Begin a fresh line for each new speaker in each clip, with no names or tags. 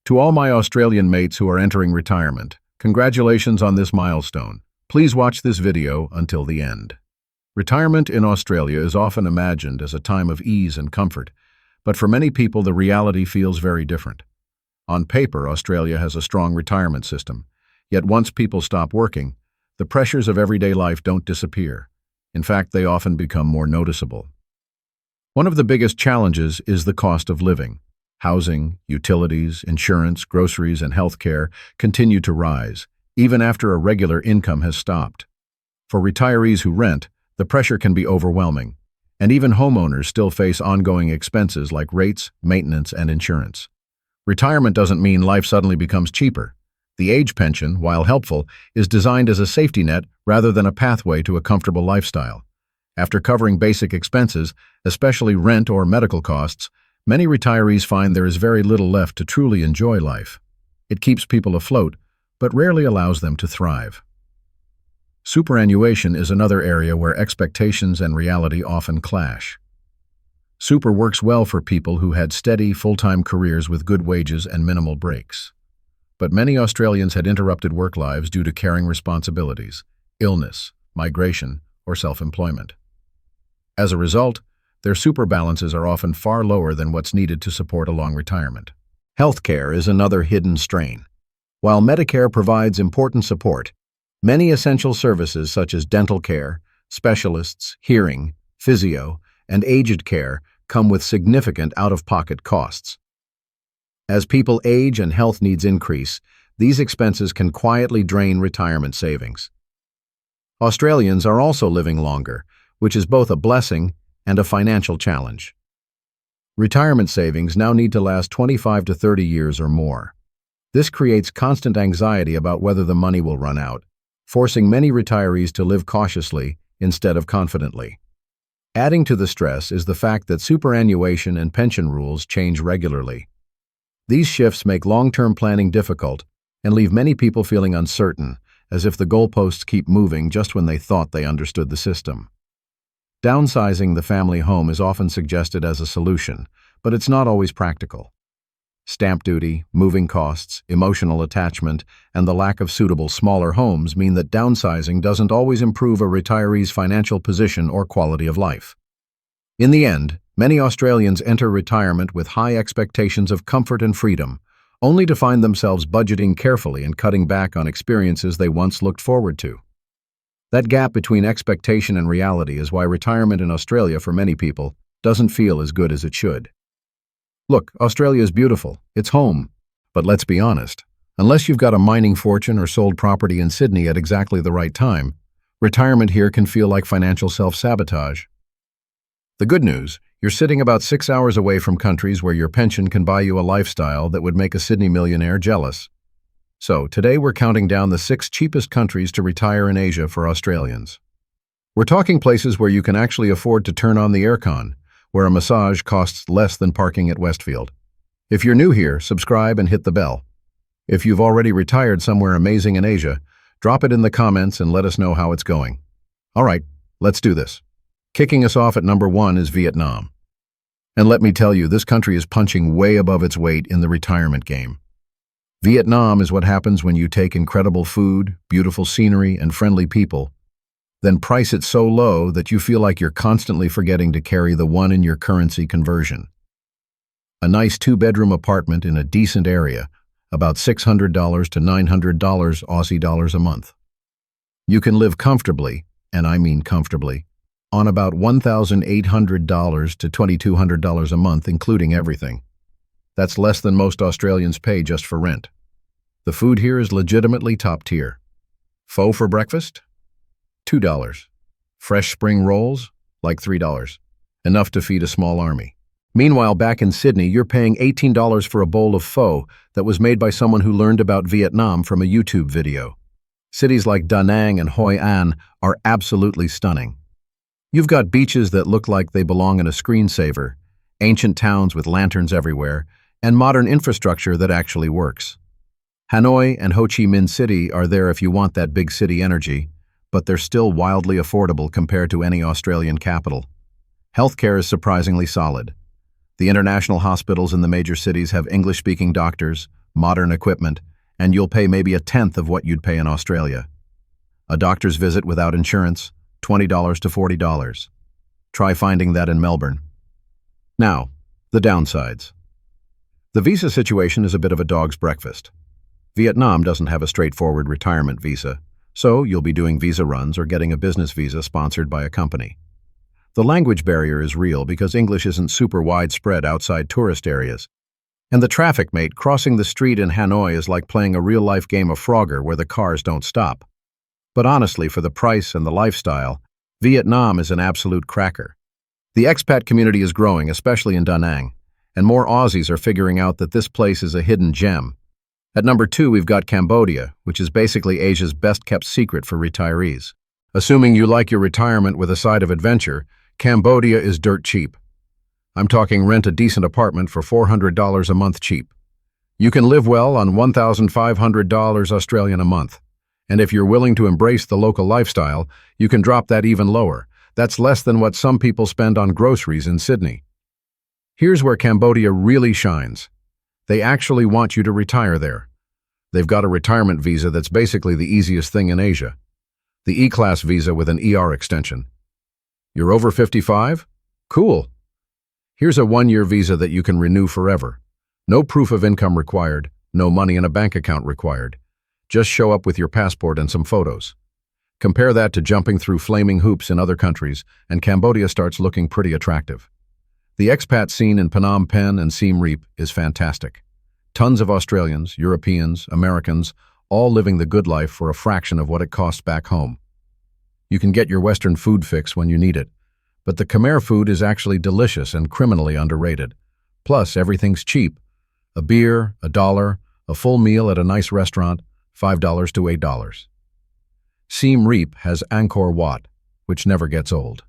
To all my Australian mates who are entering retirement, congratulations on this milestone. Please watch this video until the end. Retirement in Australia is often imagined as a time of ease and comfort, but for many people the reality feels very different. On paper, Australia has a strong retirement system, yet once people stop working, the pressures of everyday life don't disappear. In fact, they often become more noticeable. One of the biggest challenges is the cost of living. Housing, utilities, insurance, groceries, and healthcare continue to rise, even after a regular income has stopped. For retirees who rent, the pressure can be overwhelming, and even homeowners still face ongoing expenses like rates, maintenance, and insurance. Retirement doesn't mean life suddenly becomes cheaper. The age pension, while helpful, is designed as a safety net rather than a pathway to a comfortable lifestyle. After covering basic expenses, especially rent or medical costs, many retirees find there is very little left to truly enjoy life. It keeps people afloat, but rarely allows them to thrive. Superannuation is another area where expectations and reality often clash. Super works well for people who had steady, full-time careers with good wages and minimal breaks. But many Australians had interrupted work lives due to caring responsibilities, illness, migration, or self-employment. As a result, their super balances are often far lower than what's needed to support a long retirement. Healthcare is another hidden strain. While Medicare provides important support, many essential services such as dental care, specialists, hearing, physio, and aged care come with significant out-of-pocket costs. As people age and health needs increase, these expenses can quietly drain retirement savings. Australians are also living longer, which is both a blessing and a financial challenge. Retirement savings now need to last 25 to 30 years or more. This creates constant anxiety about whether the money will run out, forcing many retirees to live cautiously instead of confidently. Adding to the stress is the fact that superannuation and pension rules change regularly. These shifts make long-term planning difficult and leave many people feeling uncertain, as if the goalposts keep moving just when they thought they understood the system. Downsizing the family home is often suggested as a solution, but it's not always practical. Stamp duty, moving costs, emotional attachment, and the lack of suitable smaller homes mean that downsizing doesn't always improve a retiree's financial position or quality of life. In the end, many Australians enter retirement with high expectations of comfort and freedom, only to find themselves budgeting carefully and cutting back on experiences they once looked forward to. That gap between expectation and reality is why retirement in Australia for many people doesn't feel as good as it should. Look, Australia is beautiful, it's home, but let's be honest, unless you've got a mining fortune or sold property in Sydney at exactly the right time, retirement here can feel like financial self-sabotage. The good news, you're sitting about 6 hours away from countries where your pension can buy you a lifestyle that would make a Sydney millionaire jealous. So, today we're counting down the 6 cheapest countries to retire in Asia for Australians. We're talking places where you can actually afford to turn on the aircon, where a massage costs less than parking at Westfield. If you're new here, subscribe and hit the bell. If you've already retired somewhere amazing in Asia, drop it in the comments and let us know how it's going. All right, let's do this. Kicking us off at number 1 is Vietnam. And let me tell you, this country is punching way above its weight in the retirement game. Vietnam is what happens when you take incredible food, beautiful scenery, and friendly people, then price it so low that you feel like you're constantly forgetting to carry the one in your currency conversion. A nice 2-bedroom apartment in a decent area, about $600 to $900 Aussie dollars a month. You can live comfortably, and I mean comfortably, on about $1,800 to $2,200 a month, including everything. That's less than most Australians pay just for rent. The food here is legitimately top tier. Pho for breakfast? $2. Fresh spring rolls? Like $3. Enough to feed a small army. Meanwhile, back in Sydney, you're paying $18 for a bowl of pho that was made by someone who learned about Vietnam from a YouTube video. Cities like Da Nang and Hoi An are absolutely stunning. You've got beaches that look like they belong in a screensaver, ancient towns with lanterns everywhere, and modern infrastructure that actually works. Hanoi and Ho Chi Minh City are there if you want that big city energy, but they're still wildly affordable compared to any Australian capital. Healthcare is surprisingly solid. The international hospitals in the major cities have English-speaking doctors, modern equipment, and you'll pay maybe a tenth of what you'd pay in Australia. A doctor's visit without insurance, $20 to $40. Try finding that in Melbourne. Now, the downsides. The visa situation is a bit of a dog's breakfast. Vietnam doesn't have a straightforward retirement visa, so you'll be doing visa runs or getting a business visa sponsored by a company. The language barrier is real because English isn't super widespread outside tourist areas, and the traffic mate crossing the street in Hanoi is like playing a real-life game of Frogger where the cars don't stop. But honestly, for the price and the lifestyle, Vietnam is an absolute cracker. The expat community is growing, especially in Da Nang, and more Aussies are figuring out that this place is a hidden gem. At number 2, we've got Cambodia, which is basically Asia's best-kept secret for retirees. Assuming you like your retirement with a side of adventure, Cambodia is dirt cheap. I'm talking rent a decent apartment for $400 a month cheap. You can live well on $1,500 Australian a month. And if you're willing to embrace the local lifestyle, you can drop that even lower. That's less than what some people spend on groceries in Sydney. Here's where Cambodia really shines. They actually want you to retire there. They've got a retirement visa that's basically the easiest thing in Asia. The E-Class visa with an ER extension. You're over 55? Cool. Here's a 1-year visa that you can renew forever. No proof of income required, no money in a bank account required. Just show up with your passport and some photos. Compare that to jumping through flaming hoops in other countries, and Cambodia starts looking pretty attractive. The expat scene in Phnom Penh and Siem Reap is fantastic. Tons of Australians, Europeans, Americans, all living the good life for a fraction of what it costs back home. You can get your Western food fix when you need it, but the Khmer food is actually delicious and criminally underrated. Plus, everything's cheap. A beer, $1, a full meal at a nice restaurant, $5 to $8. Siem Reap has Angkor Wat, which never gets old.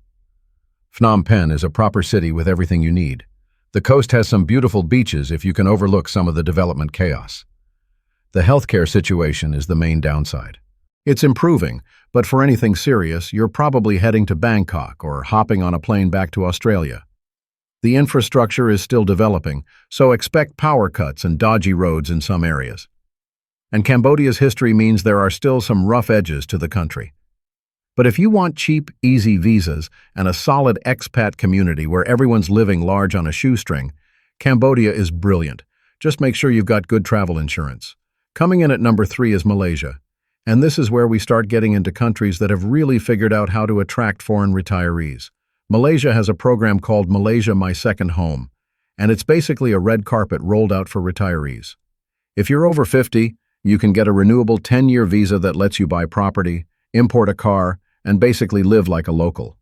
Phnom Penh is a proper city with everything you need. The coast has some beautiful beaches if you can overlook some of the development chaos. The healthcare situation is the main downside. It's improving, but for anything serious, you're probably heading to Bangkok or hopping on a plane back to Australia. The infrastructure is still developing, so expect power cuts and dodgy roads in some areas. And Cambodia's history means there are still some rough edges to the country. But if you want cheap, easy visas and a solid expat community where everyone's living large on a shoestring, Cambodia is brilliant. Just make sure you've got good travel insurance. Coming in at number 3 is Malaysia. And this is where we start getting into countries that have really figured out how to attract foreign retirees. Malaysia has a program called Malaysia My Second Home, and it's basically a red carpet rolled out for retirees. If you're over 50, you can get a renewable 10-year visa that lets you buy property, import a car, and basically live like a local.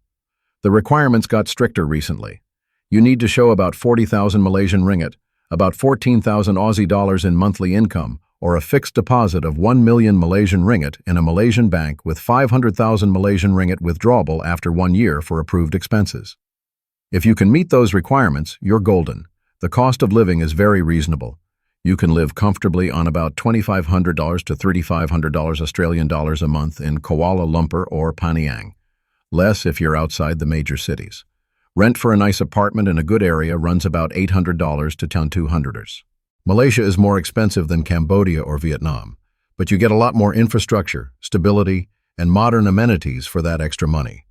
The requirements got stricter recently. You need to show about 40,000 Malaysian ringgit, about 14,000 Aussie dollars in monthly income, or a fixed deposit of 1 million Malaysian ringgit in a Malaysian bank with 500,000 Malaysian ringgit withdrawable after 1 year for approved expenses. If you can meet those requirements, you're golden. The cost of living is very reasonable. You can live comfortably on about $2,500 to $3,500 Australian dollars a month in Kuala Lumpur or Paniang. Less if you're outside the major cities. Rent for a nice apartment in a good area runs about $800 to $200. Malaysia is more expensive than Cambodia or Vietnam, but you get a lot more infrastructure, stability, and modern amenities for that extra money.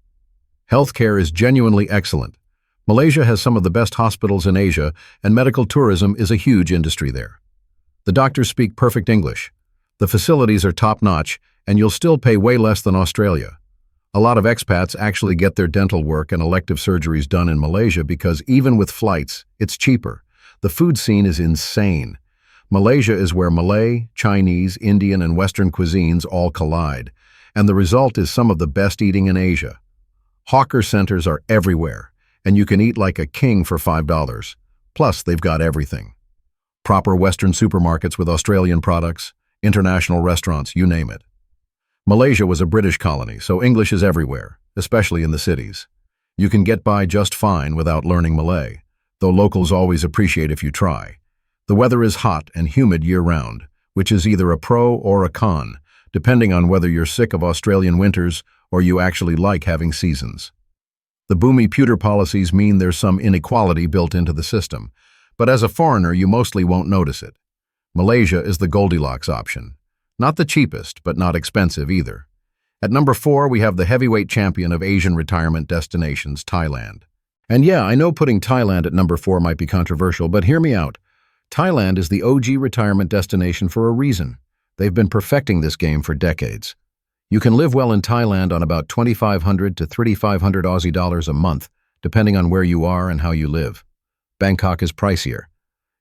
Healthcare is genuinely excellent. Malaysia has some of the best hospitals in Asia, and medical tourism is a huge industry there. The doctors speak perfect English. The facilities are top-notch, and you'll still pay way less than Australia. A lot of expats actually get their dental work and elective surgeries done in Malaysia because even with flights, it's cheaper. The food scene is insane. Malaysia is where Malay, Chinese, Indian, and Western cuisines all collide, and the result is some of the best eating in Asia. Hawker centers are everywhere, and you can eat like a king for $5. Plus, they've got everything. Proper Western supermarkets with Australian products, international restaurants, you name it. Malaysia was a British colony, so English is everywhere, especially in the cities. You can get by just fine without learning Malay, though locals always appreciate if you try. The weather is hot and humid year-round, which is either a pro or a con, depending on whether you're sick of Australian winters or you actually like having seasons. The boomy pewter policies mean there's some inequality built into the system, but as a foreigner you mostly won't notice it. Malaysia is the Goldilocks option. Not the cheapest, but not expensive either. At number 4, we have the heavyweight champion of Asian retirement destinations, Thailand. And yeah, I know putting Thailand at number 4 might be controversial, but hear me out. Thailand is the OG retirement destination for a reason. They've been perfecting this game for decades. You can live well in Thailand on about 2,500 to 3,500 Aussie dollars a month, depending on where you are and how you live. Bangkok is pricier.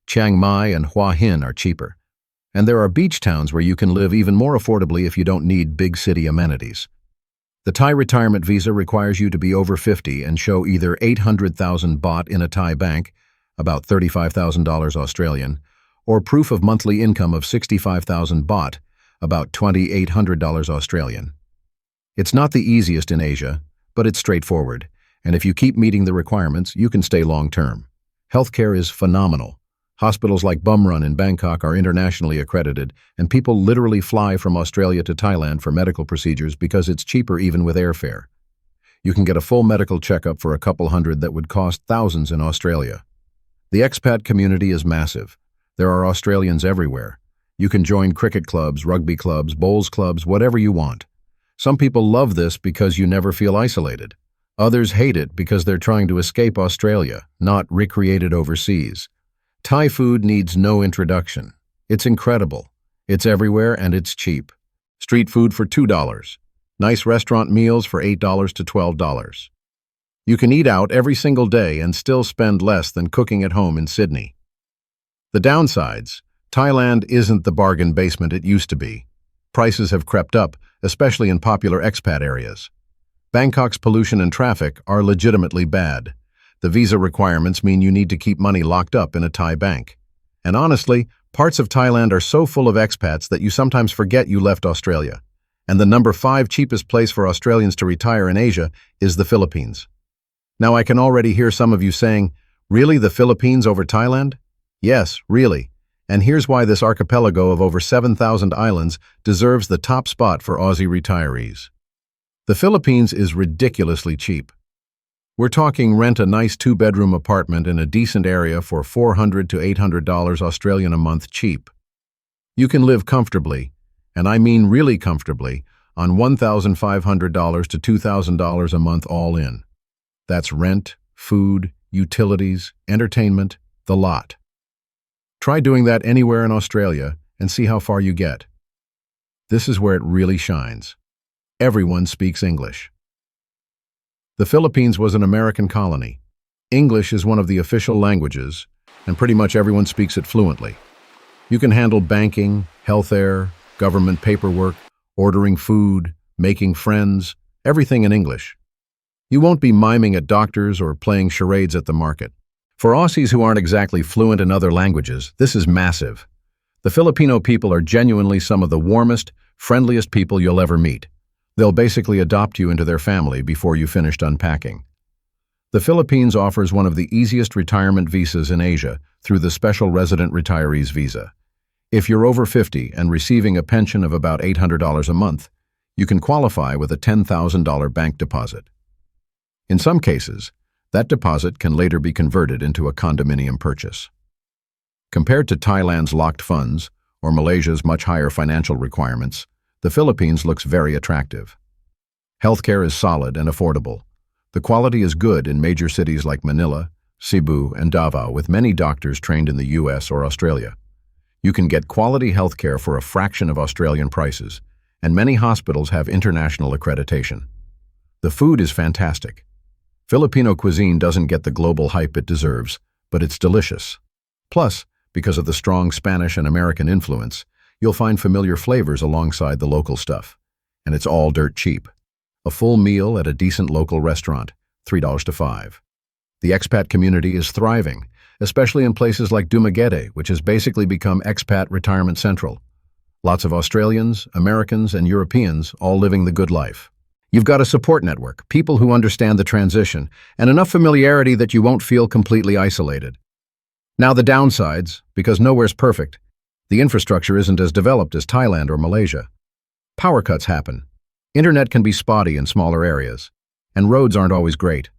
Chiang Mai and Hua Hin are cheaper. And there are beach towns where you can live even more affordably if you don't need big city amenities. The Thai retirement visa requires you to be over 50 and show either 800,000 baht in a Thai bank, about $35,000 Australian, or proof of monthly income of 65,000 baht, about $2,800 Australian. It's not the easiest in Asia, but it's straightforward, and if you keep meeting the requirements, you can stay long-term. Healthcare is phenomenal. Hospitals like Bumrun in Bangkok are internationally accredited, and people literally fly from Australia to Thailand for medical procedures because it's cheaper even with airfare. You can get a full medical checkup for a couple hundred that would cost thousands in Australia. The expat community is massive. There are Australians everywhere. You can join cricket clubs, rugby clubs, bowls clubs, whatever you want. Some people love this because you never feel isolated. Others hate it because they're trying to escape Australia, not recreate it overseas. Thai food needs no introduction. It's incredible. It's everywhere and it's cheap. Street food for $2. Nice restaurant meals for $8 to $12. You can eat out every single day and still spend less than cooking at home in Sydney. The downsides: Thailand isn't the bargain basement it used to be. Prices have crept up, especially in popular expat areas. Bangkok's pollution and traffic are legitimately bad. The visa requirements mean you need to keep money locked up in a Thai bank. And honestly, parts of Thailand are so full of expats that you sometimes forget you left Australia. And the number 5 cheapest place for Australians to retire in Asia is the Philippines. Now I can already hear some of you saying, really, the Philippines over Thailand? Yes, really. And here's why this archipelago of over 7,000 islands deserves the top spot for Aussie retirees. The Philippines is ridiculously cheap. We're talking rent a nice 2-bedroom apartment in a decent area for $400 to $800 Australian a month cheap. You can live comfortably, and I mean really comfortably, on $1,500 to $2,000 a month all in. That's rent, food, utilities, entertainment, the lot. Try doing that anywhere in Australia and see how far you get. This is where it really shines. Everyone speaks English. The Philippines was an American colony. English is one of the official languages, and pretty much everyone speaks it fluently. You can handle banking, healthcare, government paperwork, ordering food, making friends, everything in English. You won't be miming at doctors or playing charades at the market. For Aussies who aren't exactly fluent in other languages, this is massive. The Filipino people are genuinely some of the warmest, friendliest people you'll ever meet. They'll basically adopt you into their family before you finished unpacking. The Philippines offers one of the easiest retirement visas in Asia through the Special Resident Retirees Visa. If you're over 50 and receiving a pension of about $800 a month, you can qualify with a $10,000 bank deposit. In some cases, that deposit can later be converted into a condominium purchase. Compared to Thailand's locked funds or Malaysia's much higher financial requirements, the Philippines looks very attractive. Healthcare is solid and affordable. The quality is good in major cities like Manila, Cebu, and Davao, with many doctors trained in the US or Australia. You can get quality healthcare for a fraction of Australian prices, and many hospitals have international accreditation. The food is fantastic. Filipino cuisine doesn't get the global hype it deserves, but it's delicious. Plus, because of the strong Spanish and American influence, you'll find familiar flavors alongside the local stuff. And it's all dirt cheap. A full meal at a decent local restaurant, $3 to $5. The expat community is thriving, especially in places like Dumaguete, which has basically become expat retirement central. Lots of Australians, Americans, and Europeans all living the good life. You've got a support network, people who understand the transition, and enough familiarity that you won't feel completely isolated. Now the downsides, because nowhere's perfect. The infrastructure isn't as developed as Thailand or Malaysia. Power cuts happen. Internet can be spotty in smaller areas. And roads aren't always great.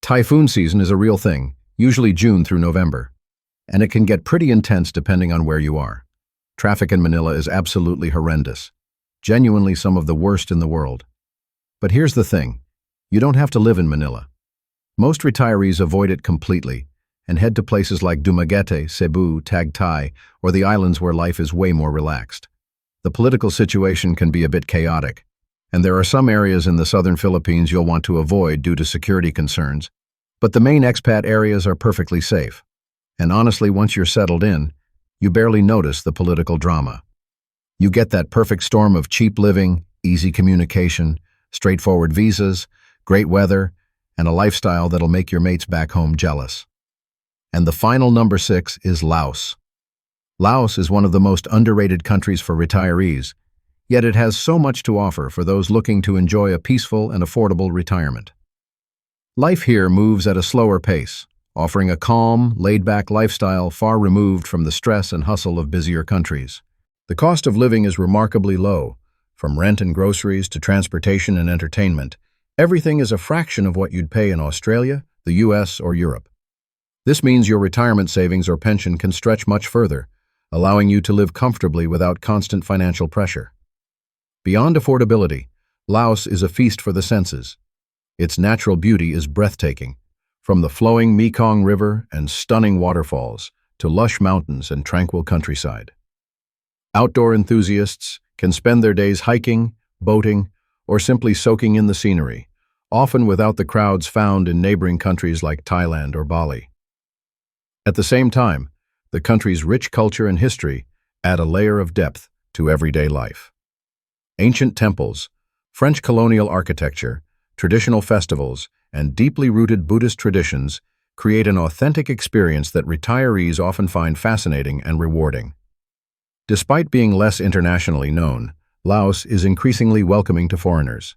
Typhoon season is a real thing, usually June through November. And it can get pretty intense depending on where you are. Traffic in Manila is absolutely horrendous, genuinely some of the worst in the world. But here's the thing, you don't have to live in Manila. Most retirees avoid it completely and head to places like Dumaguete, Cebu, Tagaytay, or the islands where life is way more relaxed. The political situation can be a bit chaotic, and there are some areas in the southern Philippines you'll want to avoid due to security concerns, but the main expat areas are perfectly safe. And honestly, once you're settled in, you barely notice the political drama. You get that perfect storm of cheap living, easy communication, straightforward visas, great weather, and a lifestyle that'll make your mates back home jealous. And the final number 6 is Laos. Laos is one of the most underrated countries for retirees, yet it has so much to offer for those looking to enjoy a peaceful and affordable retirement. Life here moves at a slower pace, offering a calm, laid-back lifestyle far removed from the stress and hustle of busier countries. The cost of living is remarkably low. From rent and groceries to transportation and entertainment, everything is a fraction of what you'd pay in Australia, the US, or Europe. This means your retirement savings or pension can stretch much further, allowing you to live comfortably without constant financial pressure. Beyond affordability, Laos is a feast for the senses. Its natural beauty is breathtaking, from the flowing Mekong River and stunning waterfalls to lush mountains and tranquil countryside. Outdoor enthusiasts can spend their days hiking, boating, or simply soaking in the scenery, often without the crowds found in neighboring countries like Thailand or Bali. At the same time, the country's rich culture and history add a layer of depth to everyday life. Ancient temples, French colonial architecture, traditional festivals, and deeply rooted Buddhist traditions create an authentic experience that retirees often find fascinating and rewarding. Despite being less internationally known, Laos is increasingly welcoming to foreigners.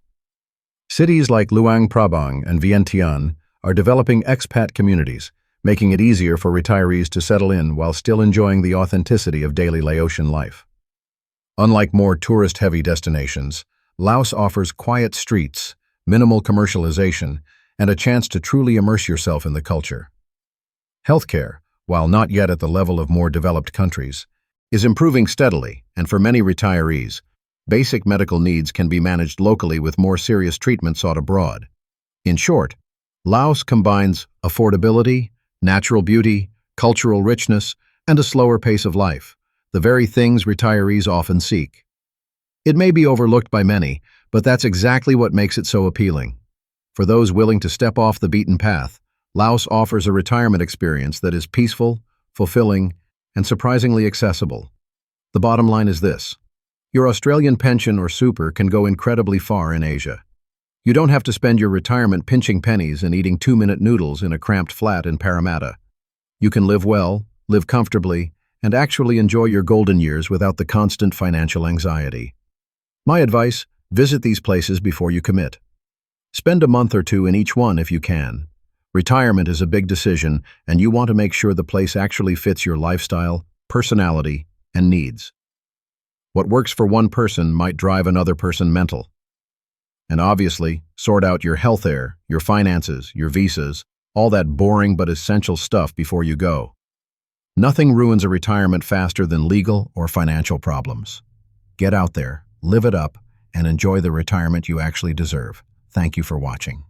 Cities like Luang Prabang and Vientiane are developing expat communities, making it easier for retirees to settle in while still enjoying the authenticity of daily Laotian life. Unlike more tourist-heavy destinations, Laos offers quiet streets, minimal commercialization, and a chance to truly immerse yourself in the culture. Healthcare, while not yet at the level of more developed countries, is improving steadily, and for many retirees, basic medical needs can be managed locally with more serious treatment sought abroad. In short, Laos combines affordability, natural beauty, cultural richness, and a slower pace of life, the very things retirees often seek. It may be overlooked by many, but that's exactly what makes it so appealing. For those willing to step off the beaten path, Laos offers a retirement experience that is peaceful, fulfilling, and surprisingly accessible. The bottom line is this: your Australian pension or super can go incredibly far in Asia. You don't have to spend your retirement pinching pennies and eating 2-minute noodles in a cramped flat in Parramatta. You can live well, live comfortably, and actually enjoy your golden years without the constant financial anxiety. My advice: visit these places before you commit. Spend a month or two in each one if you can. Retirement is a big decision, and you want to make sure the place actually fits your lifestyle, personality, and needs. What works for one person might drive another person mental. And obviously, sort out your health care, your finances, your visas, all that boring but essential stuff before you go. Nothing ruins a retirement faster than legal or financial problems. Get out there, live it up, and enjoy the retirement you actually deserve. Thank you for watching.